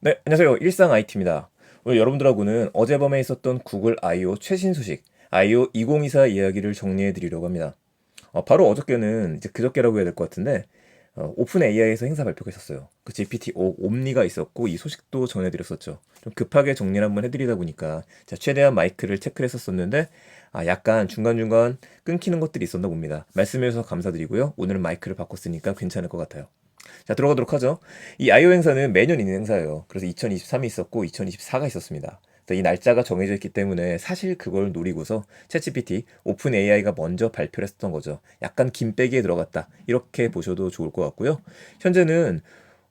네, 안녕하세요. 일상 IT입니다. 오늘 여러분들하고는 어젯밤에 있었던 구글 I/O 최신 소식, I/O 2024 이야기를 정리해 드리려고 합니다. 바로 어저께는 이제 그저께라고 해야 될 것 같은데, 오픈 AI에서 행사 발표가 있었어요. 그 GPT-5 옴니가 있었고, 이 소식도 전해드렸었죠. 좀 급하게 정리를 한번 해드리다 보니까, 최대한 마이크를 체크를 했었었는데, 약간 중간중간 끊기는 것들이 있었나 봅니다. 말씀해 주셔서 감사드리고요. 오늘은 마이크를 바꿨으니까 괜찮을 것 같아요. 자, 들어가도록 하죠. 이 아이오 행사는 매년 있는 행사예요. 그래서 2023이 있었고 2024가 있었습니다. 이 날짜가 정해져 있기 때문에 사실 그걸 노리고서 챗GPT, 오픈 AI가 먼저 발표를 했었던 거죠. 약간 김빼기에 들어갔다. 이렇게 보셔도 좋을 것 같고요. 현재는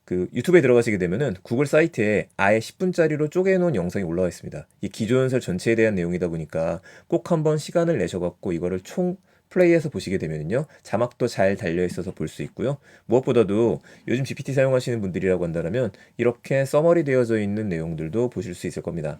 그 유튜브에 들어가시게 되면은 구글 사이트에 아예 10분짜리로 쪼개놓은 영상이 올라와 있습니다. 이 기조연설 전체에 대한 내용이다 보니까 꼭 한번 시간을 내셔갖고 이거를 총 플레이해서 보시게 되면요 자막도 잘 달려 있어서 볼 수 있고요. 무엇보다도 요즘 GPT 사용하시는 분들이라고 한다면 이렇게 서머리 되어져 있는 내용들도 보실 수 있을 겁니다.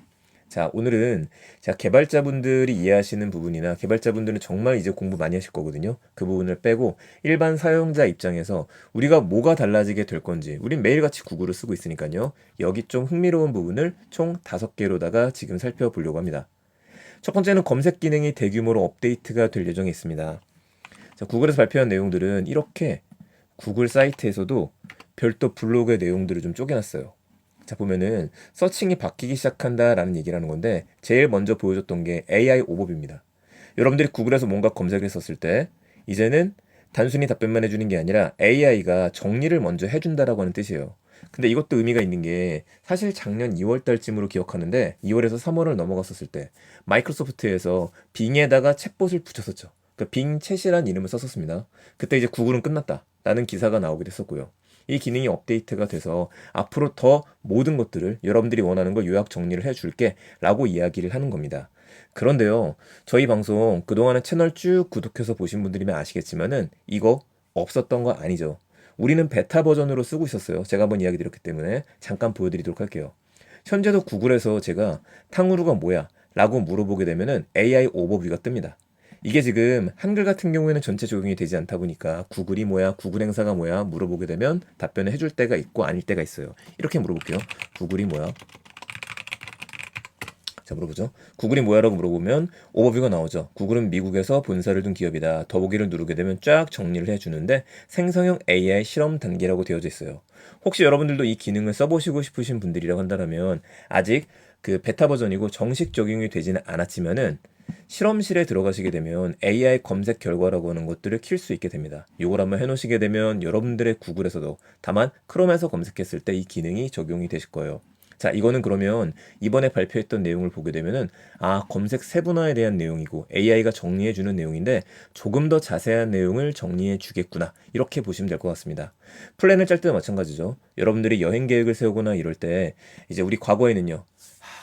자, 오늘은 개발자분들이 이해하시는 부분이나 개발자분들은 정말 이제 공부 많이 하실 거거든요. 그 부분을 빼고 일반 사용자 입장에서 우리가 뭐가 달라지게 될 건지, 우린 매일같이 구글을 쓰고 있으니까요. 여기 좀 흥미로운 부분을 총 5개로다가 지금 살펴보려고 합니다. 첫 번째는 검색 기능이 대규모로 업데이트가 될 예정에 있습니다. 자, 구글에서 발표한 내용들은 이렇게 구글 사이트에서도 별도 블로그의 내용들을 좀 쪼개놨어요. 자, 보면은 서칭이 바뀌기 시작한다라는 얘기를 하는 건데 제일 먼저 보여줬던 게 AI 오버뷰입니다. 여러분들이 구글에서 뭔가 검색을 했었을 때 이제는 단순히 답변만 해주는 게 아니라 AI가 정리를 먼저 해준다라고 하는 뜻이에요. 근데 이것도 의미가 있는 게 사실 작년 2월 달쯤으로 기억하는데 2월에서 3월을 넘어갔었을 때 마이크로소프트에서 빙에다가 챗봇을 붙였었죠. 그러니까 빙 챗이라는 이름을 썼었습니다. 그때 이제 구글은 끝났다라는 기사가 나오게 됐었고요. 이 기능이 업데이트가 돼서 앞으로 더 모든 것들을 여러분들이 원하는 걸 요약 정리를 해줄게 라고 이야기를 하는 겁니다. 그런데요, 저희 방송 그동안에 채널 쭉 구독해서 보신 분들이면 아시겠지만은 이거 없었던 거 아니죠. 우리는 베타 버전으로 쓰고 있었어요. 제가 한번 이야기 드렸기 때문에 잠깐 보여드리도록 할게요. 현재도 구글에서 제가 탕후루가 뭐야? 라고 물어보게 되면은 AI 오버뷰가 뜹니다. 이게 지금 한글 같은 경우에는 전체 적용이 되지 않다 보니까 구글이 뭐야? 구글 행사가 뭐야? 물어보게 되면 답변을 해줄 때가 있고 아닐 때가 있어요. 이렇게 물어볼게요. 구글이 뭐야? 자, 물어보죠. 구글이 뭐야라고 물어보면 오버뷰가 나오죠. 구글은 미국에서 본사를 둔 기업이다. 더보기를 누르게 되면 쫙 정리를 해주는데 생성형 AI 실험 단계라고 되어져 있어요. 혹시 여러분들도 이 기능을 써보시고 싶으신 분들이라고 한다면 아직 그 베타 버전이고 정식 적용이 되지는 않았지만은 실험실에 들어가시게 되면 AI 검색 결과라고 하는 것들을 킬 수 있게 됩니다. 이걸 한번 해놓으시게 되면 여러분들의 구글에서도 다만 크롬에서 검색했을 때 이 기능이 적용이 되실 거예요. 자, 이거는 그러면 이번에 발표했던 내용을 보게 되면은 검색 세분화에 대한 내용이고 AI가 정리해 주는 내용인데 조금 더 자세한 내용을 정리해 주겠구나. 이렇게 보시면 될 것 같습니다. 플랜을 짤 때도 마찬가지죠. 여러분들이 여행 계획을 세우거나 이럴 때 이제 우리 과거에는요.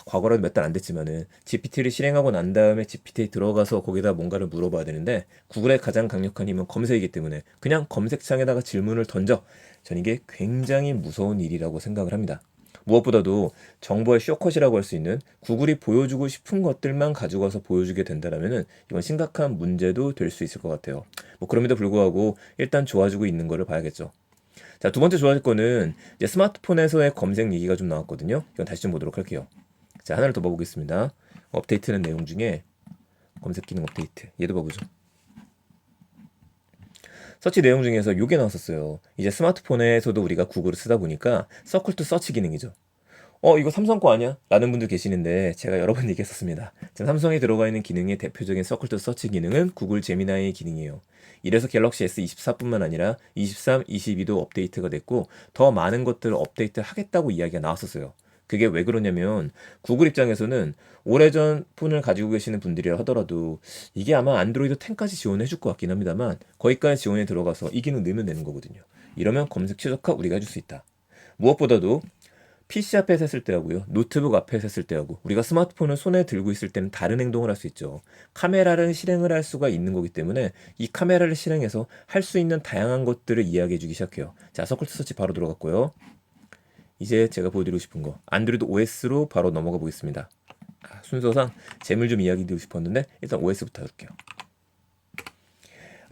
과거라도 몇 달 안 됐지만은 GPT를 실행하고 난 다음에 GPT에 들어가서 거기다 뭔가를 물어봐야 되는데 구글의 가장 강력한 힘은 검색이기 때문에 그냥 검색창에다가 질문을 던져. 저는 이게 굉장히 무서운 일이라고 생각을 합니다. 무엇보다도 정보의 쇼컷이라고 할 수 있는 구글이 보여주고 싶은 것들만 가지고 와서 보여주게 된다면은 이건 심각한 문제도 될 수 있을 것 같아요. 뭐 그럼에도 불구하고 일단 좋아지고 있는 거를 봐야겠죠. 자, 두 번째 좋아질 거는 이제 스마트폰에서의 검색 얘기가 좀 나왔거든요. 이건 다시 좀 보도록 할게요. 자, 하나를 더 봐보겠습니다. 업데이트는 내용 중에 검색 기능 업데이트. 얘도 봐보죠. 서치 내용 중에서 요게 나왔었어요. 이제 스마트폰에서도 우리가 구글을 쓰다 보니까 서클 투 서치 기능이죠. 이거 삼성 거 아니야? 라는 분들 계시는데 제가 여러 번 얘기했었습니다. 지금 삼성에 들어가 있는 기능의 대표적인 서클 투 서치 기능은 구글 제미나이의 기능이에요. 이래서 갤럭시 S24뿐만 아니라 23, 22도 업데이트가 됐고 더 많은 것들을 업데이트 하겠다고 이야기가 나왔었어요. 그게 왜 그러냐면 구글 입장에서는 오래전 폰을 가지고 계시는 분들이라 하더라도 이게 아마 안드로이드 10까지 지원해 줄 것 같긴 합니다만 거기까지 지원에 들어가서 이 기능 넣으면 되는 거거든요. 이러면 검색 최적화 우리가 해줄 수 있다. 무엇보다도 PC 앞에서 했을 때하고요. 노트북 앞에서 했을 때하고 우리가 스마트폰을 손에 들고 있을 때는 다른 행동을 할 수 있죠. 카메라를 실행을 할 수가 있는 거기 때문에 이 카메라를 실행해서 할 수 있는 다양한 것들을 이야기해 주기 시작해요. 자, 서클 투 서치 바로 들어갔고요. 이제 제가 보여드리고 싶은 거 안드로이드 OS로 바로 넘어가 보겠습니다. 순서상 재물 좀 이야기 드리고 싶었는데 일단 OS부터 해볼게요.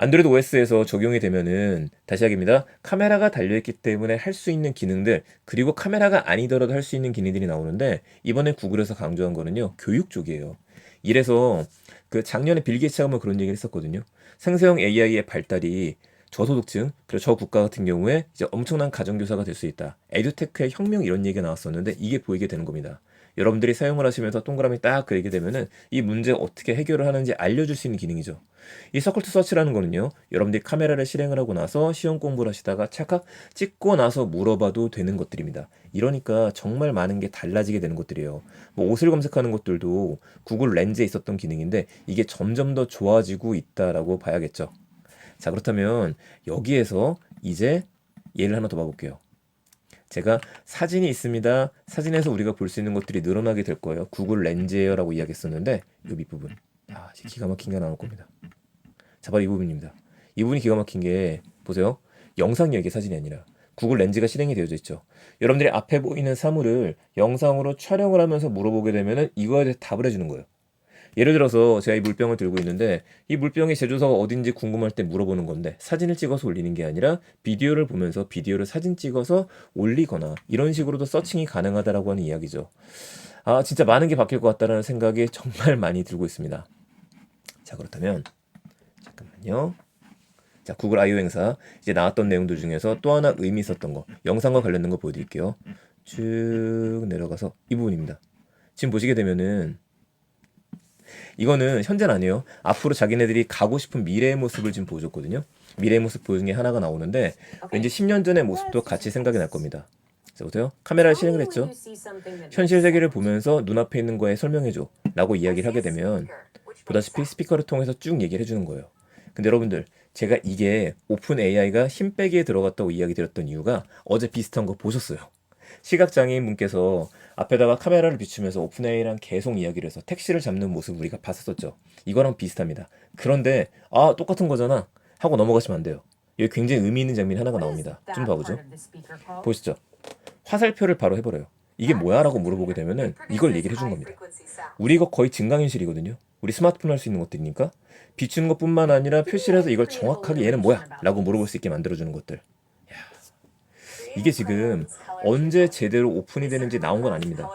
안드로이드 OS에서 적용이 되면은 다시 하기입니다. 카메라가 달려있기 때문에 할 수 있는 기능들 그리고 카메라가 아니더라도 할 수 있는 기능들이 나오는데 이번에 구글에서 강조한 거는요. 교육 쪽이에요. 이래서 그 작년에 빌 게이츠가 뭐 그런 얘기를 했었거든요. 생성형 AI의 발달이 저소득층 그리고 저국가 같은 경우에 이제 엄청난 가정교사가 될 수 있다. 에듀테크의 혁명 이런 얘기가 나왔었는데 이게 보이게 되는 겁니다. 여러분들이 사용을 하시면서 동그라미 딱 그리게 되면은 이 문제 어떻게 해결을 하는지 알려줄 수 있는 기능이죠. 이 서클 투 서치라는 거는요. 여러분들이 카메라를 실행을 하고 나서 시험 공부를 하시다가 찰칵 찍고 나서 물어봐도 되는 것들입니다. 이러니까 정말 많은 게 달라지게 되는 것들이에요. 뭐 옷을 검색하는 것들도 구글 렌즈에 있었던 기능인데 이게 점점 더 좋아지고 있다라고 봐야겠죠. 자, 그렇다면 여기에서 이제 예를 하나 더 봐볼게요. 제가 사진이 있습니다. 사진에서 우리가 볼 수 있는 것들이 늘어나게 될 거예요. 구글 렌즈예요 라고 이야기했었는데 이 밑부분 기가 막힌 게 나올 겁니다. 자, 바로 이 부분입니다. 이 부분이 기가 막힌 게 보세요. 영상이에요. 이게 사진이 아니라 구글 렌즈가 실행이 되어져 있죠. 여러분들이 앞에 보이는 사물을 영상으로 촬영을 하면서 물어보게 되면은 이거에 대해 답을 해주는 거예요. 예를 들어서 제가 이 물병을 들고 있는데 이 물병의 제조사가 어딘지 궁금할 때 물어보는 건데 사진을 찍어서 올리는 게 아니라 비디오를 보면서 비디오를 사진 찍어서 올리거나 이런 식으로도 서칭이 가능하다라고 하는 이야기죠. 아, 진짜 많은 게 바뀔 것 같다라는 생각이 정말 많이 들고 있습니다. 자, 그렇다면 잠깐만요. 자, 구글 I/O 행사 이제 나왔던 내용들 중에서 또 하나 의미 있었던 거 영상과 관련된 거 보여드릴게요. 쭉 내려가서 이 부분입니다. 지금 보시게 되면은 이거는 현재는 아니에요. 앞으로 자기네들이 가고 싶은 미래의 모습을 지금 보여줬거든요. 미래의 모습 보여준 게 하나가 나오는데 왠지 10년 전의 모습도 같이 생각이 날 겁니다. 자, 보세요. 카메라를 실행을 했죠. 현실 세계를 보면서 눈앞에 있는 거에 설명해줘 라고 이야기를 하게 되면 보다시피 스피커를 통해서 쭉 얘기를 해주는 거예요. 근데 여러분들 제가 이게 오픈 AI가 힘 빼기에 들어갔다고 이야기 드렸던 이유가 어제 비슷한 거 보셨어요. 시각장애인 분께서 앞에다가 카메라를 비추면서 오픈 AI랑 계속 이야기를 해서 택시를 잡는 모습 우리가 봤었죠. 이거랑 비슷합니다. 그런데 아 똑같은 거잖아 하고 넘어가시면 안 돼요. 여기 굉장히 의미 있는 장면이 하나가 나옵니다. 좀 봐보죠. 보시죠. 화살표를 바로 해버려요. 이게 뭐야? 라고 물어보게 되면은 이걸 얘기를 해준 겁니다. 우리 이거 거의 증강현실이거든요. 우리 스마트폰 할 수 있는 것들이니까 비추는 것뿐만 아니라 표시를 해서 이걸 정확하게 얘는 뭐야? 라고 물어볼 수 있게 만들어주는 것들. 이게 지금 언제 제대로 오픈이 되는지 나온 건 아닙니다.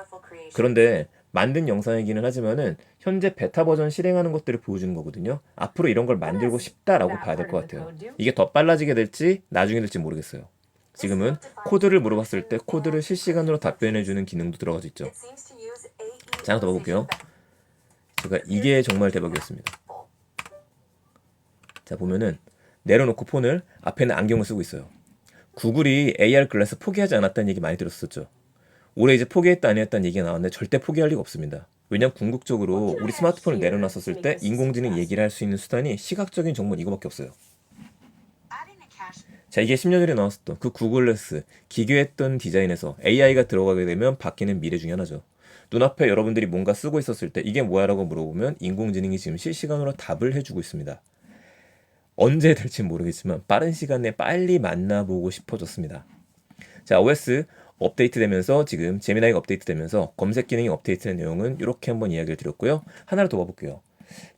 그런데 만든 영상이기는 하지만은 현재 베타 버전 실행하는 것들을 보여주는 거거든요. 앞으로 이런 걸 만들고 싶다라고 봐야 될 것 같아요. 이게 더 빨라지게 될지 나중에 될지 모르겠어요. 지금은 코드를 물어봤을 때 코드를 실시간으로 답변해주는 기능도 들어가져 있죠. 자, 하나 더 봐볼게요. 제가 이게 정말 대박이었습니다. 자, 보면은 내려놓고 폰을 앞에는 안경을 쓰고 있어요. 구글이 AR 글라스 포기하지 않았다는 얘기 많이 들었었죠. 올해 이제 포기했다 안 했다는 얘기가 나왔는데 절대 포기할 리가 없습니다. 왜냐면 궁극적으로 우리 스마트폰을 내려놨었을 때 인공지능 얘기를 할 수 있는 수단이 시각적인 정보는 이거밖에 없어요. 자, 이게 10년 전에 나왔었던 그 구글 글래스 기괴했던 디자인에서 AI가 들어가게 되면 바뀌는 미래 중에 하나죠. 눈앞에 여러분들이 뭔가 쓰고 있었을 때 이게 뭐야 라고 물어보면 인공지능이 지금 실시간으로 답을 해주고 있습니다. 언제 될지 모르겠지만 빠른 시간 내에 빨리 만나보고 싶어졌습니다. 자, OS 업데이트 되면서 지금 제미나이가 업데이트 되면서 검색 기능이 업데이트된 내용은 이렇게 한번 이야기를 드렸고요. 하나를 더 봐볼게요.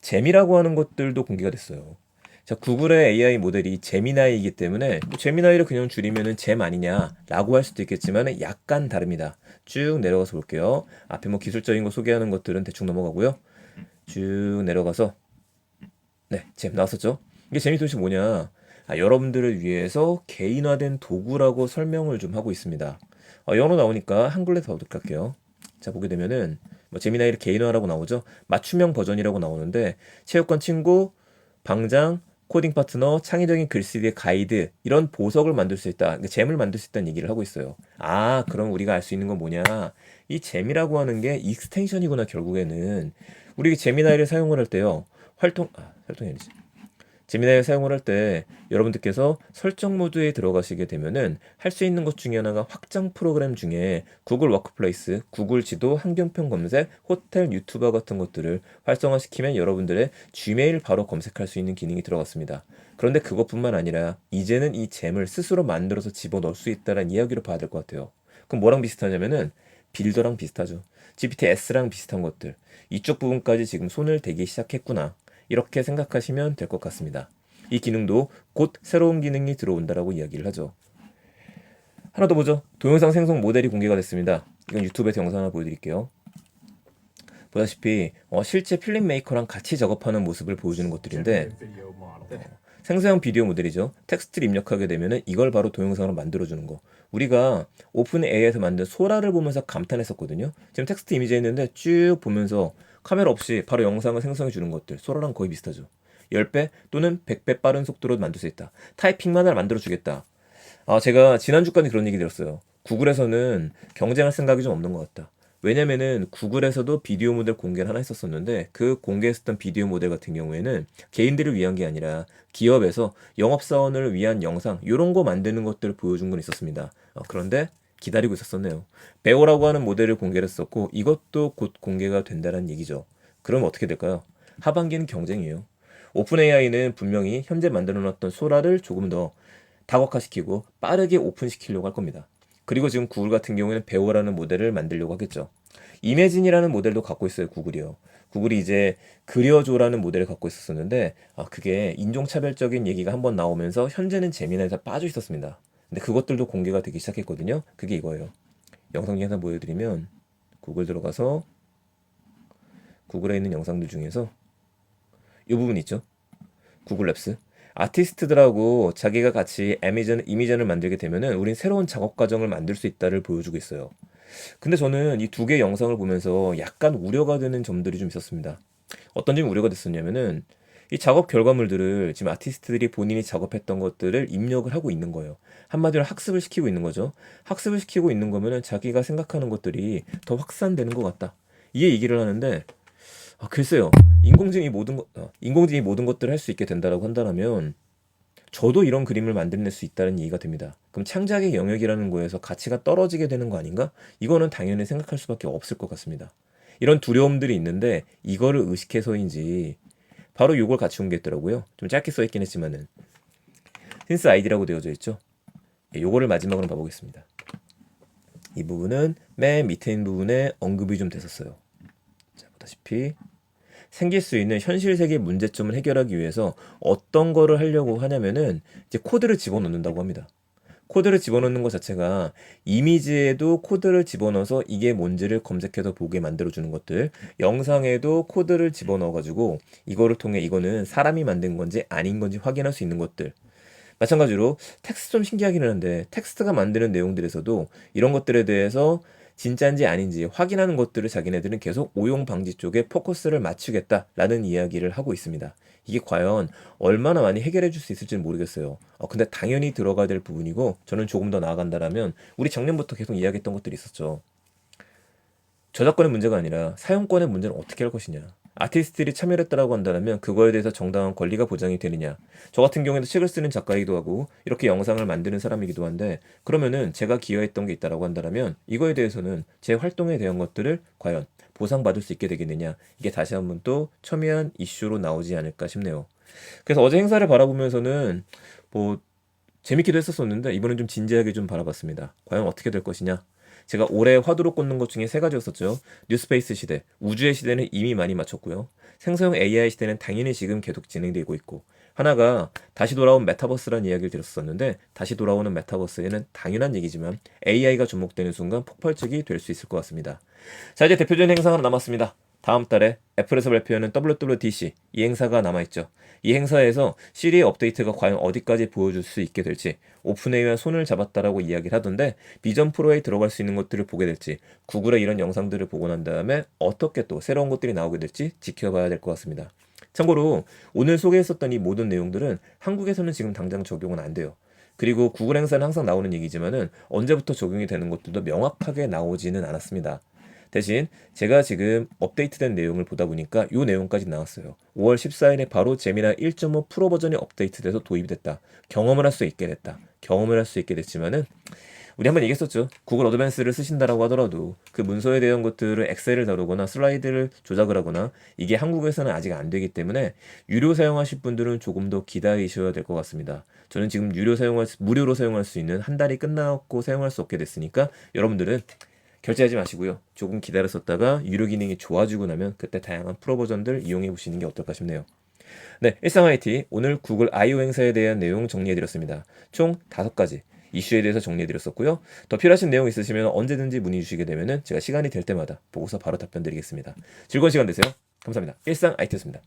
제미라고 하는 것들도 공개가 됐어요. 자, 구글의 AI 모델이 제미나이이기 때문에 뭐 제미나이를 그냥 줄이면은 잼 아니냐라고 할 수도 있겠지만 약간 다릅니다. 쭉 내려가서 볼게요. 앞에 뭐 기술적인 거 소개하는 것들은 대충 넘어가고요. 쭉 내려가서 네, 잼 나왔었죠? 이게 잼이 도대체 뭐냐? 여러분들을 위해서 개인화된 도구라고 설명을 좀 하고 있습니다. 영어로 나오니까 한글로 더 할게요. 자, 보게 되면은 뭐 제미나이를 개인화라고 나오죠. 맞춤형 버전이라고 나오는데 체육관 친구, 방장, 코딩 파트너, 창의적인 글쓰기의 가이드 이런 보석을 만들 수 있다. 그러니까 잼을 만들 수 있다는 얘기를 하고 있어요. 아, 그럼 우리가 알 수 있는 건 뭐냐? 이 잼이라고 하는 게 익스텐션이구나. 결국에는 우리 제미나이를 사용을 할 때요. 활동이 아니지. 제미나이를 사용을 할 때 여러분들께서 설정 모드에 들어가시게 되면은 할 수 있는 것 중에 하나가 확장 프로그램 중에 구글 워크플레이스, 구글 지도, 환경평 검색, 호텔 유튜버 같은 것들을 활성화시키면 여러분들의 Gmail 바로 검색할 수 있는 기능이 들어갔습니다. 그런데 그것뿐만 아니라 이제는 이 잼을 스스로 만들어서 집어넣을 수 있다는 이야기로 봐야 될 것 같아요. 그럼 뭐랑 비슷하냐면은 빌더랑 비슷하죠. GPT-S랑 비슷한 것들. 이쪽 부분까지 지금 손을 대기 시작했구나. 이렇게 생각하시면 될 것 같습니다. 이 기능도 곧 새로운 기능이 들어온다라고 이야기를 하죠. 하나 더 보죠. 동영상 생성 모델이 공개가 됐습니다. 이건 유튜브에서 영상 하나 보여드릴게요. 보다시피 실제 필름 메이커랑 같이 작업하는 모습을 보여주는 것들인데 생성형 비디오 모델이죠. 텍스트를 입력하게 되면은 이걸 바로 동영상으로 만들어주는 거. 우리가 오픈 AI에서 만든 소라를 보면서 감탄했었거든요. 지금 텍스트 이미지 있는데 쭉 보면서 카메라 없이 바로 영상을 생성해 주는 것들. 소라랑 거의 비슷하죠. 10배 또는 100배 빠른 속도로 만들 수 있다. 타이핑만을 만들어 주겠다. 제가 지난주까지 그런 얘기 들었어요. 구글에서는 경쟁할 생각이 좀 없는 것 같다. 왜냐면은 구글에서도 비디오 모델 공개를 하나 했었었는데 그 공개했었던 비디오 모델 같은 경우에는 개인들을 위한 게 아니라 기업에서 영업사원을 위한 영상 이런 거 만드는 것들을 보여준 건 있었습니다. 그런데 기다리고 있었었네요. 베오라고 하는 모델을 공개를 했었고 이것도 곧 공개가 된다는 얘기죠. 그럼 어떻게 될까요? 하반기는 경쟁이에요. 오픈 AI는 분명히 현재 만들어놨던 소라를 조금 더 다각화시키고 빠르게 오픈시키려고 할 겁니다. 그리고 지금 구글 같은 경우에는 베오라는 모델을 만들려고 하겠죠. 이매진이라는 모델도 갖고 있어요, 구글이요. 구글이 이제 그려줘라는 모델을 갖고 있었었는데 그게 인종차별적인 얘기가 한번 나오면서 현재는 재미나에서 빠져 있었습니다. 근데 그것들도 공개가 되기 시작했거든요. 그게 이거예요. 영상 중에 하나 보여드리면 구글 들어가서 구글에 있는 영상들 중에서 이 부분 있죠. 구글 랩스. 아티스트들하고 자기가 같이 이미전을 만들게 되면은 우린 새로운 작업 과정을 만들 수 있다를 보여주고 있어요. 근데 저는 이 두 개의 영상을 보면서 약간 우려가 되는 점들이 좀 있었습니다. 어떤 점이 우려가 됐었냐면은 이 작업 결과물들을 지금 아티스트들이 본인이 작업했던 것들을 입력을 하고 있는 거예요. 한마디로 학습을 시키고 있는 거죠. 학습을 시키고 있는 거면은 자기가 생각하는 것들이 더 확산되는 것 같다. 이게 얘기를 하는데 글쎄요. 인공지능이 모든 것들을 할 수 있게 된다라고 한다면 저도 이런 그림을 만들어낼 수 있다는 얘기가 됩니다. 그럼 창작의 영역이라는 거에서 가치가 떨어지게 되는 거 아닌가? 이거는 당연히 생각할 수밖에 없을 것 같습니다. 이런 두려움들이 있는데 이거를 의식해서인지 바로 요걸 같이 옮겼더라고요. 좀 짧게 써 있긴 했지만은 신스 아이디라고 되어져 있죠. 요거를 마지막으로 봐보겠습니다. 이 부분은 맨 밑에 있는 부분에 언급이 좀 됐었어요. 자, 보다시피 생길 수 있는 현실 세계 문제점을 해결하기 위해서 어떤 거를 하려고 하냐면은 이제 코드를 집어넣는다고 합니다. 코드를 집어넣는 것 자체가 이미지에도 코드를 집어넣어서 이게 뭔지를 검색해서 보게 만들어주는 것들, 영상에도 코드를 집어넣어가지고 이거를 통해 이거는 사람이 만든 건지 아닌 건지 확인할 수 있는 것들. 마찬가지로 텍스트 좀 신기하기는 한데 텍스트가 만드는 내용들에서도 이런 것들에 대해서 진짜인지 아닌지 확인하는 것들을 자기네들은 계속 오용 방지 쪽에 포커스를 맞추겠다라는 이야기를 하고 있습니다. 이게 과연 얼마나 많이 해결해 줄 수 있을지는 모르겠어요. 근데 당연히 들어가야 될 부분이고 저는 조금 더 나아간다라면 우리 작년부터 계속 이야기했던 것들이 있었죠. 저작권의 문제가 아니라 사용권의 문제는 어떻게 할 것이냐. 아티스트들이 참여를 했다라고 한다면 그거에 대해서 정당한 권리가 보장이 되느냐. 저 같은 경우에도 책을 쓰는 작가이기도 하고 이렇게 영상을 만드는 사람이기도 한데 그러면은 제가 기여했던 게 있다라고 한다면 이거에 대해서는 제 활동에 대한 것들을 과연 보상받을 수 있게 되겠느냐. 이게 다시 한번 또 첨예한 이슈로 나오지 않을까 싶네요. 그래서 어제 행사를 바라보면서는 뭐 재밌기도 했었었는데 이번엔 좀 진지하게 좀 바라봤습니다. 과연 어떻게 될 것이냐. 제가 올해 화두로 꽂는 것 중에 세 가지였었죠. 뉴스페이스 시대, 우주의 시대는 이미 많이 마쳤고요. 생성형 AI 시대는 당연히 지금 계속 진행되고 있고 하나가 다시 돌아온 메타버스라는 이야기를 들었었는데 다시 돌아오는 메타버스에는 당연한 얘기지만 AI가 주목되는 순간 폭발적이 될 수 있을 것 같습니다. 자, 이제 대표적인 행사가 하나 남았습니다. 다음 달에 애플에서 발표하는 WWDC 이 행사가 남아있죠. 이 행사에서 시리 업데이트가 과연 어디까지 보여줄 수 있게 될지 오픈AI와 손을 잡았다라고 이야기를 하던데 비전 프로에 들어갈 수 있는 것들을 보게 될지 구글의 이런 영상들을 보고 난 다음에 어떻게 또 새로운 것들이 나오게 될지 지켜봐야 될 것 같습니다. 참고로 오늘 소개했었던 이 모든 내용들은 한국에서는 지금 당장 적용은 안 돼요. 그리고 구글 행사는 항상 나오는 얘기지만은 언제부터 적용이 되는 것들도 명확하게 나오지는 않았습니다. 대신 제가 지금 업데이트된 내용을 보다 보니까 이 내용까지 나왔어요. 5월 14일에 바로 제미나이 1.5 프로 버전이 업데이트돼서 도입이 됐다. 경험을 할 수 있게 됐다. 경험을 할 수 있게 됐지만은 우리 한번 얘기했었죠. 구글 어드밴스를 쓰신다라고 하더라도 그 문서에 대한 것들을 엑셀을 다루거나 슬라이드를 조작을 하거나 이게 한국에서는 아직 안 되기 때문에 유료 사용하실 분들은 조금 더 기다리셔야 될 것 같습니다. 저는 지금 무료로 사용할 수 있는 한 달이 끝났고 사용할 수 없게 됐으니까 여러분들은 결제하지 마시고요. 조금 기다렸었다가 유료 기능이 좋아지고 나면 그때 다양한 프로 버전들 이용해 보시는 게 어떨까 싶네요. 네, 일상 IT 오늘 구글 I/O 행사에 대한 내용 정리해드렸습니다. 총 5가지 이슈에 대해서 정리해드렸었고요. 더 필요하신 내용 있으시면 언제든지 문의 주시게 되면은 제가 시간이 될 때마다 보고서 바로 답변 드리겠습니다. 즐거운 시간 되세요. 감사합니다. 일상 IT였습니다.